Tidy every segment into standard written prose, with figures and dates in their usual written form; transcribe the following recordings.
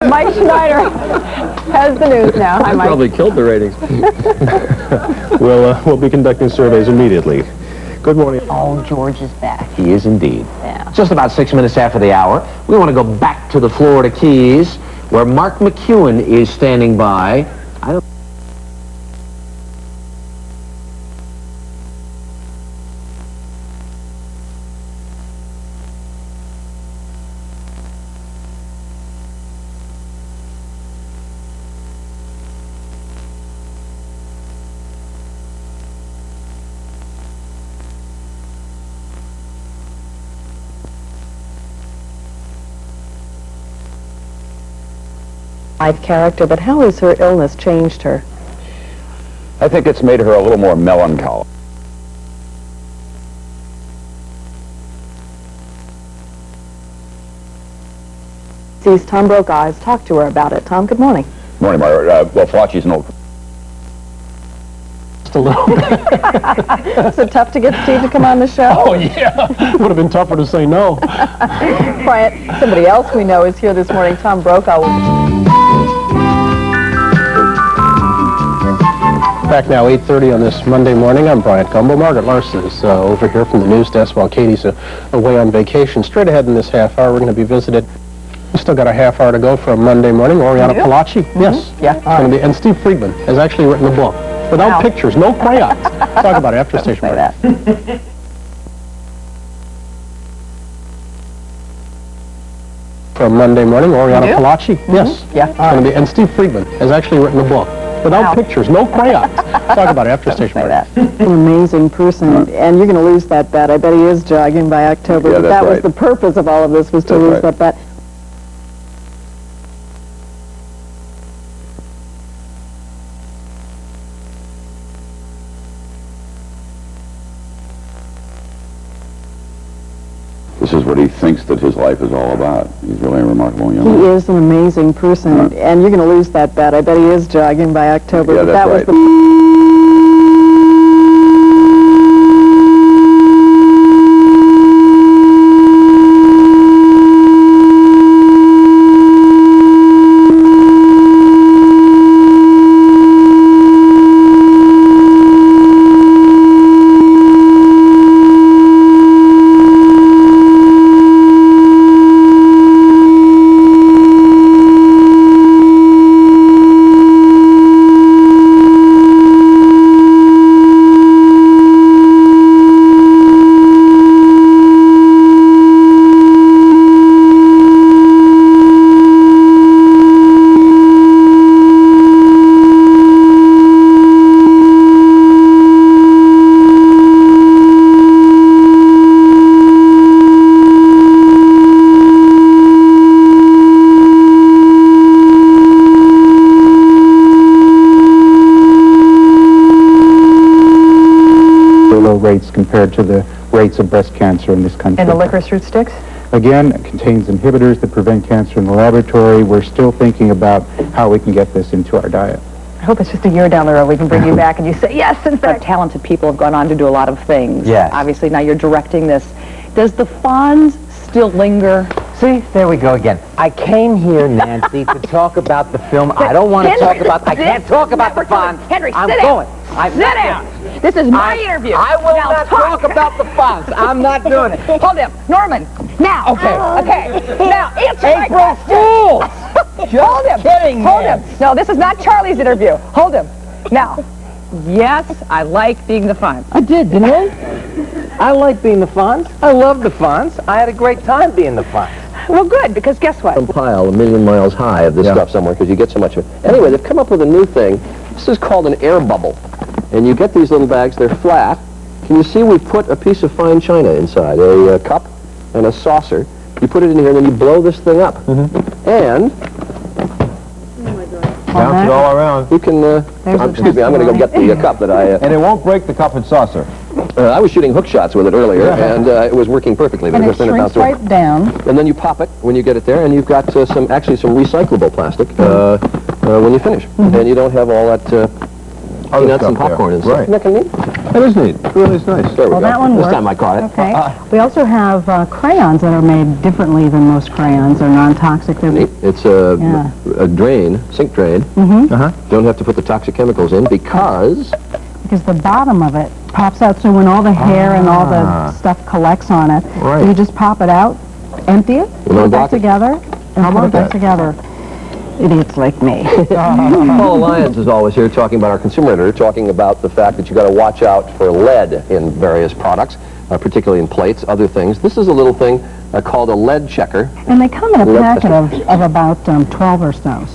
Mike Schneider has the news now. Hi, Mike. Probably killed the ratings. We'll be conducting surveys immediately. Good morning. Oh, George is back. He is indeed. Yeah. Just about 6 minutes after the hour, we want to go back to the Florida Keys, where Mark McEwen is standing by. Life character, but how has her illness changed her? I think it's made her a little more melancholy. Sees Tom Brokaw has talked to her about it. Tom, good morning. Morning, Margaret. Well, Fauci's an old... Just a little bit. Is it tough to get Steve to come on the show? Oh, yeah. Would have been tougher to say no. Bryant, somebody else we know is here this morning. Tom Brokaw. Back now, 8:30 on this Monday morning. I'm Bryant Gumbel. Margaret Larson is over here from the news desk while Katie's away on vacation. Straight ahead in this half hour, we're going to be visited. We still got a half hour to go from Monday morning. Oriana Palaci. Yes. Yeah. It's going to be, and Steve Friedman has actually written a book without pictures, no crayons. Talk about it after the station break. From Monday morning, Oriana Palaci. Yes. Yeah. It's going to be, and Steve Friedman has actually written a book without pictures, no crayons. Talk about it after the station break. An amazing person, and you're going to lose that bet. I bet he is jogging by October. Yeah, but that was the purpose of all of this, was to lose that bet. This is what he thinks that his life is all about. He's really a remarkable young He man. is an amazing person, and you're going to lose that bet. I bet he is jogging by October. Yeah, but that's that was right. the rates compared to the rates of breast cancer in this country. And the licorice root sticks? Again, it contains inhibitors that prevent cancer in the laboratory. We're still thinking about how we can get this into our diet. I hope it's just a year down the road we can bring you back and you say, yes, since that talented people have gone on to do a lot of things. Yes. Obviously, now you're directing this. Does the Fonz still linger? See, there we go again. I came here, Nancy, to talk about the film. I don't want to talk about... I can't talk about the Fonz. Henry, I'm sit going. down. Sit down. This is my interview. I will now not talk about the Fonz. I'm not doing it. Hold him. Norman, now. Okay. Now, answer my April question. Fools! Hold him. Kidding, Hold man. him. No, this is not Charlie's interview. Hold him. Now, yes, I like being the Fonz. I did, didn't I? I like being the Fonz. I love the Fonz. I had a great time being the Fonz. Well, good, because guess what? Some pile a million miles high of this stuff somewhere because you get so much of it. Anyway, they've come up with a new thing. This is called an air bubble. And you get these little bags, they're flat. Can you see we put a piece of fine china inside, a cup and a saucer. You put it in here and then you blow this thing up. And bounce it all around. you can, excuse me, I'm going to go get the cup that I... And it won't break the cup and saucer. I was shooting hook shots with it earlier, and it was working perfectly. And it because then shrinks bounced around. right down. And then you pop it when you get it there, and you've got some recyclable plastic when you finish. And you don't have all that peanuts and popcorn and stuff. Right. Isn't that kind of neat? That is neat. It really is nice. There we Well, go. that one This works. time I caught it. Okay. We also have crayons that are made differently than most crayons. They're non-toxic. They're Neat. It's a drain, sink drain. Don't have to put the toxic chemicals in because the bottom of it pops out, so when all the hair and all the stuff collects on it, you just pop it out, empty it, put it back together, and put it back together. Idiots like me. Paula Lyons is always here talking about our consumer editor, talking about the fact that you got to watch out for lead in various products, particularly in plates, other things. This is a little thing called a lead checker. And they come in a packet of about 12 or so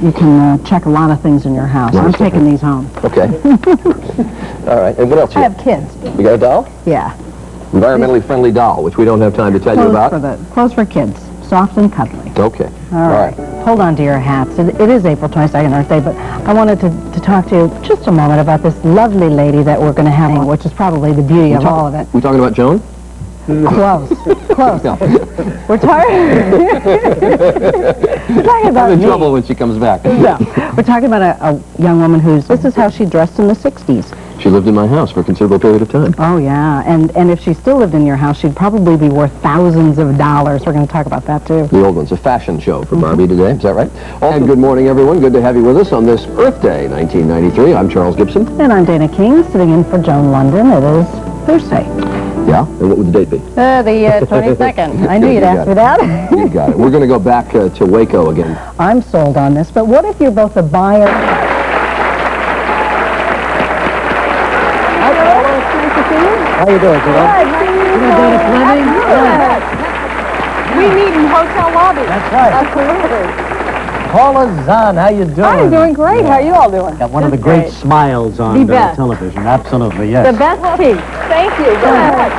you can check a lot of things in your house. I'm taking these home. Okay. All right. And what else? I have kids. You got a doll? Yeah. Environmentally friendly doll, which we don't have time to tell you about. Clothes for kids. Soft and cuddly. Okay. All right. Hold on to your hats. It is April 22nd, Earth Day, but I wanted to talk to you just a moment about this lovely lady that we're going to have on, which is probably the beauty of all of it. We talking about Joan? Close. Close. We're talking about I'm in trouble when she comes back. No. We're talking about a young woman this is how she dressed in the 60s. She lived in my house for a considerable period of time. Oh, yeah. And if she still lived in your house, she'd probably be worth thousands of dollars. We're going to talk about that, too. The old one's a fashion show for Barbie today. Is that right? And good morning, everyone. Good to have you with us on this Earth Day, 1993. I'm Charles Gibson. And I'm Dana King, sitting in for Joan Lunden. It is Thursday. Yeah? And what would the date be? The 22nd. I knew you'd ask me that. You got it. We're going to go back to Waco again. I'm sold on this, but what if you're both a buyer... How you doing, Joan? We meet in hotel lobby. That's right. Absolutely. Paula Zahn, how you doing? I'm doing great. How are you all doing? Got one of the great smiles on television. Absolutely, yes. The best piece. Thank you. Go ahead.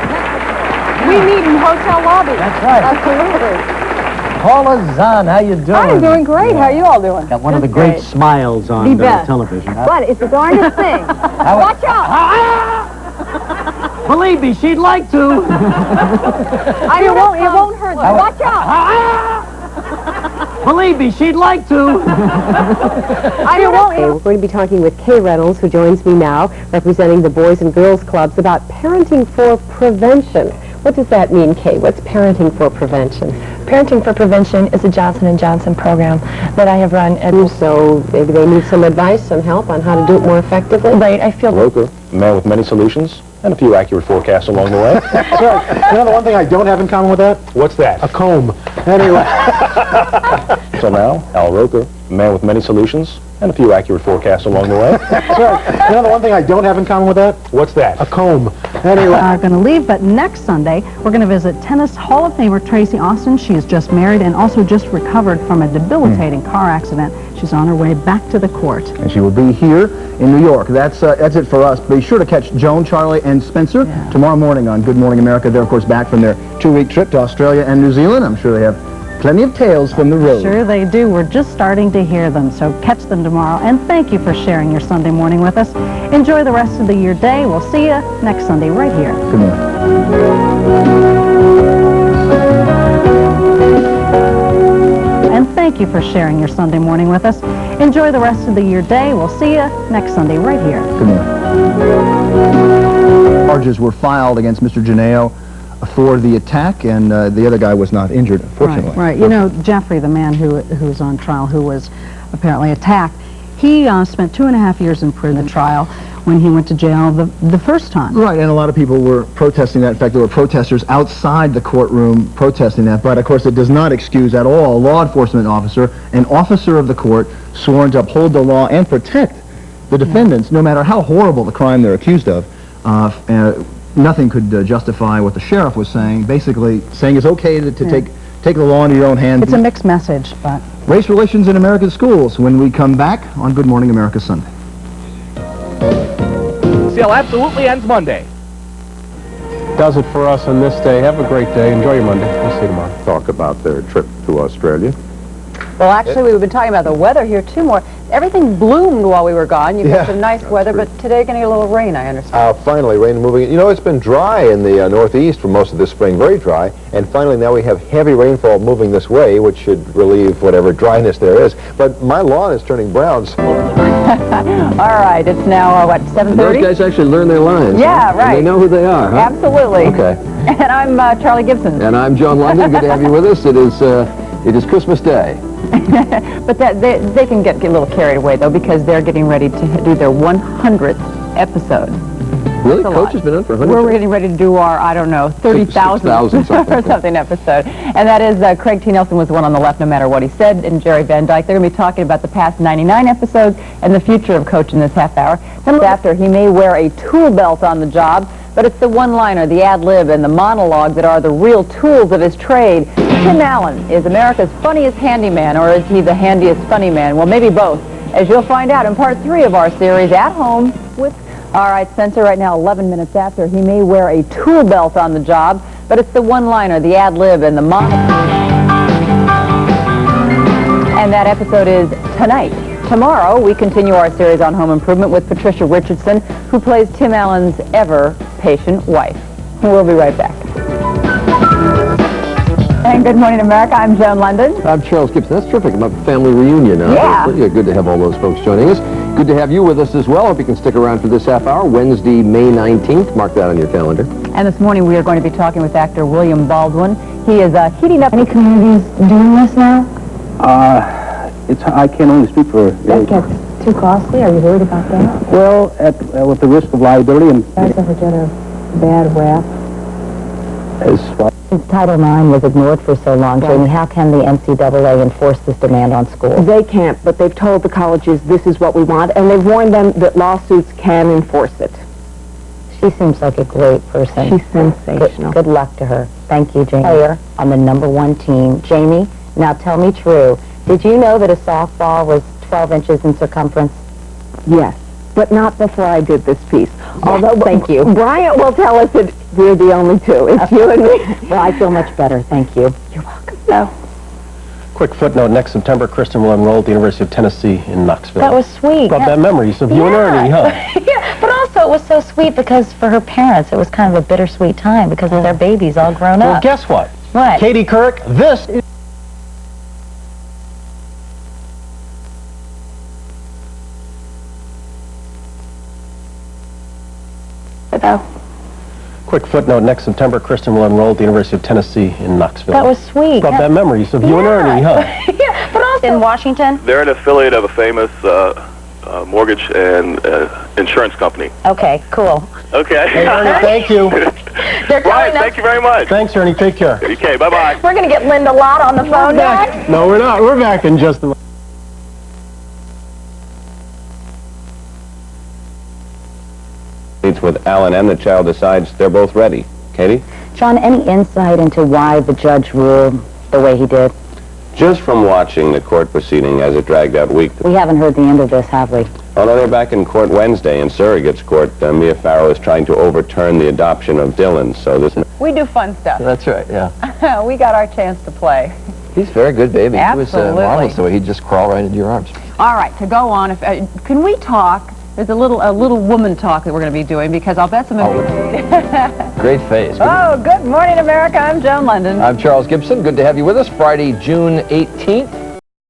We meet in hotel lobby. That's right. Absolutely. Paula Zahn, how you doing? I'm doing great. How are you all doing? Got one of the great smiles on television. But it's the darndest thing. Watch out. Believe me, she'd like to. It won't hurt. Watch out. Believe me, she'd like to. We're going to be talking with Kay Reynolds, who joins me now, representing the Boys and Girls Clubs, about parenting for prevention. What does that mean, Kay? What's parenting for prevention? Parenting for Prevention is a Johnson & Johnson program that I have run. So maybe they need some advice, some help on how to do it more effectively? Right, I feel... Broker, a man with many solutions, and a few accurate forecasts along the way. So, you know the one thing I don't have in common with that? What's that? A comb. Anyway. So now, Al Roker, a man with many solutions, and a few accurate forecasts along the way. So, you know the one thing I don't have in common with that? What's that? A comb. Anyway. I'm going to leave, but next Sunday, we're going to visit Tennis Hall of Famer Tracy Austin. She is just married and also just recovered from a debilitating car accident. She's on her way back to the court. And she will be here in New York. That's it for us. Be sure to catch Joan, Charlie, and Spencer tomorrow morning on Good Morning America. They're, of course, back from their 2-week trip to Australia and New Zealand. I'm sure they have plenty of tales from the road. Sure they do. We're just starting to hear them, so catch them tomorrow. And thank you for sharing your Sunday morning with us. Enjoy the rest of your day. We'll see you next Sunday right here. Good morning. And thank you for sharing your Sunday morning with us. Enjoy the rest of your day. We'll see you next Sunday right here. Good morning. Charges were filed against Mr. Janeo for the attack, and the other guy was not injured, fortunately. Right. You know, Jeffrey, the man who's on trial, who was apparently attacked, he spent 2.5 years in prison trial when he went to jail the first time. Right, and a lot of people were protesting that. In fact, there were protesters outside the courtroom protesting that. But, of course, it does not excuse at all a law enforcement officer, an officer of the court, sworn to uphold the law and protect the defendants, no matter how horrible the crime they're accused of. Nothing could justify what the sheriff was saying, basically saying it's okay to take the law into your own hands. It's a mixed message, but... Race relations in American schools when we come back on Good Morning America Sunday. Sale absolutely ends Monday. Does it for us on this day. Have a great day. Enjoy your Monday. We'll see you tomorrow. Talk about their trip to Australia. Well, actually, we've been talking about the weather here, too, more. Everything bloomed while we were gone. You've had some nice weather, but today you're going to get a little rain, I understand. Finally, rain moving in. You know, it's been dry in the northeast for most of this spring, very dry, and finally now we have heavy rainfall moving this way, which should relieve whatever dryness there is. But my lawn is turning brown. So. All right, it's now, what, 7:30? Those guys actually learn their lines. Yeah, huh? right. And they know who they are, huh? Absolutely. Okay. And I'm Charlie Gibson. And I'm Joan Lunden. Good to have you with us. It is Christmas Day. But they can get a little carried away, though, because they're getting ready to do their 100th episode. Really? Coach has been on for 100? We're getting ready to do our, I don't know, 30,000 or something episode. And that is Craig T. Nelson was the one on the left, no matter what he said, and Jerry Van Dyke. They're going to be talking about the past 99 episodes and the future of Coach in this half hour. Then after, he may wear a tool belt on the job, but it's the one-liner, the ad-lib, and the monologue that are the real tools of his trade. Tim Allen is America's funniest handyman, or is he the handiest funny man? Well, maybe both, as you'll find out in part 3 of our series, At Home with... All right, Spencer, right now, 11 minutes after, he may wear a tool belt on the job, but it's the one-liner, the ad-lib, and the monologue. And that episode is tonight. Tomorrow, we continue our series on home improvement with Patricia Richardson, who plays Tim Allen's ever-patient wife. We'll be right back. And Good Morning America, I'm Joan Lunden. I'm Charles Gibson. That's terrific. About the family reunion now. Yeah. Good to have all those folks joining us. Good to have you with us as well. Hope you can stick around for this half hour, Wednesday, May 19th. Mark that on your calendar. And this morning we are going to be talking with actor William Baldwin. He is heating up... Any communities doing this now? I can only speak for... That gets too costly? Are you worried about that? Well, with the risk of liability and... Guys ever get a bad rap? Since Title IX was ignored for so long, Jamie, how can the NCAA enforce this demand on schools? They can't, but they've told the colleges this is what we want, and they've warned them that lawsuits can enforce it. She seems like a great person. She's sensational. Good luck to her. Thank you, Jamie. Player on the #1 team. Jamie, now tell me true. Did you know that a softball was 12 inches in circumference? Yes, but not before I did this piece. Although, thank you. Bryant will tell us that we're the only two. It's you and me. Well, I feel much better. Thank you. You're welcome. No. Quick footnote, next September, Kristen will enroll at the University of Tennessee in Knoxville. That was sweet. Brought back memories of you and Ernie, huh? Yeah, but also it was so sweet because for her parents, it was kind of a bittersweet time because their baby's all grown up. Well, guess what? What? Katie Couric, this is... Quick footnote, next September, Kristen will enroll at the University of Tennessee in Knoxville. That was sweet. Brought back memories of you and Ernie, huh? Yeah, but also in Washington? They're an affiliate of a famous mortgage and insurance company. Okay, cool. Okay. Hey, Ernie, thank you. Brian, thank you very much. Thanks, Ernie. Take care. Okay, bye-bye. We're going to get Linda Lott on the phone next. No, we're not. We're back in just a moment. With Alan and the child decides they're both ready. Katie? John, any insight into why the judge ruled the way he did? Just from watching the court proceeding as it dragged out week. We haven't heard the end of this, have we? Oh, no, they're back in court Wednesday in surrogate's court. Mia Farrow is trying to overturn the adoption of Dylan, so this... We do fun stuff. That's right, yeah. We got our chance to play. He's a very good baby. Absolutely. He was marvelous the way he'd just crawl right into your arms. All right, to go on, if, can we talk? There's a little woman talk that we're going to be doing because I'll bet some of you... Great face. Oh, Good Morning America. I'm Joan Lunden. I'm Charles Gibson. Good to have you with us. Friday, June 18th.